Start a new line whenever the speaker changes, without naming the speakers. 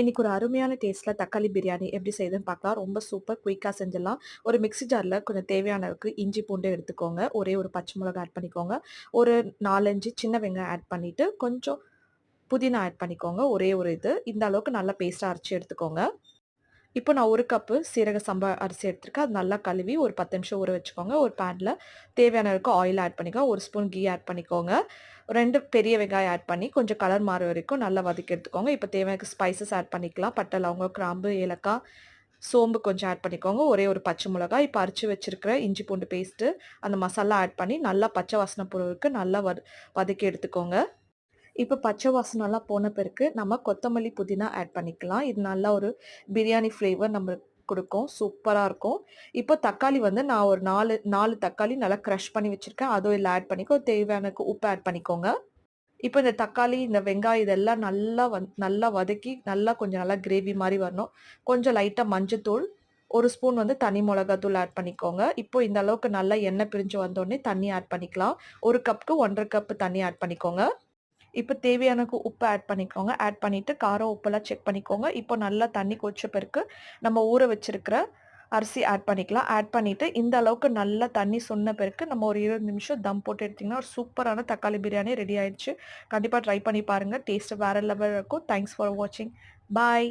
இன்னைக்கு ஒரு அருமையான டேஸ்ட்ல தக்காளி பிரியாணி எப்படி செய்யுதுன்னு பார்க்கலாம். ரொம்ப சூப்பர் குயிக்கா செஞ்சிடலாம். ஒரு மிக்ஸி ஜார்ல கொஞ்சம் தேவையான அளவுக்கு இஞ்சி, பூண்டு எடுத்துக்கோங்க. ஒரே ஒரு பச்சை மிளகாய் ஆட் பண்ணிக்கோங்க. ஒரு 4, 5 சின்ன வெங்காயம் ஆட் பண்ணிட்டு, கொஞ்சம் புதினா ஆட் பண்ணிக்கோங்க. ஒரே ஒரு இது. இந்த அளவுக்கு நல்லா பேஸ்ட்டா அரைச்சு எடுத்துக்கோங்க. இப்போ நான் 1 கப்பு சீரக சம்பா அரிசி எடுத்திருக்கேன். அது நல்லா கழுவி ஒரு 10 நிமிஷம் ஊற வச்சுக்கோங்க. ஒரு பேன்ல தேவையான அளவுக்கு ஆயில் ஆட் பண்ணிக்கோங்க. 1 ஸ்பூன் கீ ஆட் பண்ணிக்கோங்க. 2 பெரிய வெங்காயம் ஆட் பண்ணி கொஞ்சம் கலர் மாற வரைக்கும் நல்லா வதக்கி எடுத்துக்கோங்க. இப்போ தேவையான ஸ்பைசஸ் ஆட் பண்ணிக்கலாம். பட்டை, லவங்கம், கிராம்பு, ஏலக்காய், சோம்பு கொஞ்சம் ஆட் பண்ணிக்கோங்க. ஒரே ஒரு பச்சை மிளகாய், இப்போ அரைச்சு வச்சிருக்கிற இஞ்சி பூண்டு பேஸ்ட்டு, அந்த மசாலா ஆட் பண்ணி நல்லா பச்சை வாசனை போற வரைக்கும் நல்லா வதக்கி எடுத்துக்கோங்க. இப்போ பச்சை வாசனைலாம் போன பிறகு நம்ம கொத்தமல்லி, புதினா ஆட் பண்ணிக்கலாம். இது நல்லா ஒரு பிரியாணி ஃப்ளேவர் நம்மளுக்கு குடுக்கும். சூப்பரா இருக்கும். இப்போ தக்காளி வந்து நான் ஒரு 4 தக்காளி நல்லா கிரஷ் பண்ணி வச்சிருக்கேன். அதுவும் இதுல ஆட் பண்ணிக்கோ. தேவையான உப்பு ஆட் பண்ணிக்கோங்க. இப்போ இந்த தக்காளி, இந்த வெங்காயம் இதெல்லாம் நல்லா வதக்கி, கொஞ்சம் நல்லா கிரேவி மாரி வரணும். கொஞ்சம் லைட்டா மஞ்சத்தூள், 1 ஸ்பூன் வந்து தனி மிளகாத்தூள் ஆட் பண்ணிக்கோங்க. இப்போ இந்த அளவுக்கு நல்லா எண்ணெய் பிரிஞ்சு வந்தோனே தண்ணி ஆட் பண்ணிக்கலாம். 1 கப்புக்கு 1 1/2 கப் தண்ணி ஆட் பண்ணிக்கோங்க. இப்ப தேவையான உப்பு ஆட் பண்ணிக்கோங்க. ஆட் பண்ணிட்டு காரம், உப்பெல்லாம் செக் பண்ணிக்கோங்க. இப்போ நல்லா தண்ணி கொதிச்ச பிறகு, நம்ம ஊற வச்சிருக்கிற அரிசி ஆட் பண்ணிக்கலாம். ஆட் பண்ணிட்டு இந்த அளவுக்கு நல்லா தண்ணி சொன்ன பிறகு, நம்ம ஒரு 20 நிமிஷம் தம் போட்டு எடுத்தீங்கன்னா, ஒரு சூப்பரான தக்காளி பிரியாணி ரெடி ஆயிடுச்சு. கண்டிப்பா ட்ரை பண்ணி பாருங்க. டேஸ்ட் வேற லெவல்ல இருக்கும். தேங்க்ஸ் ஃபார் வாட்சிங். பாய்.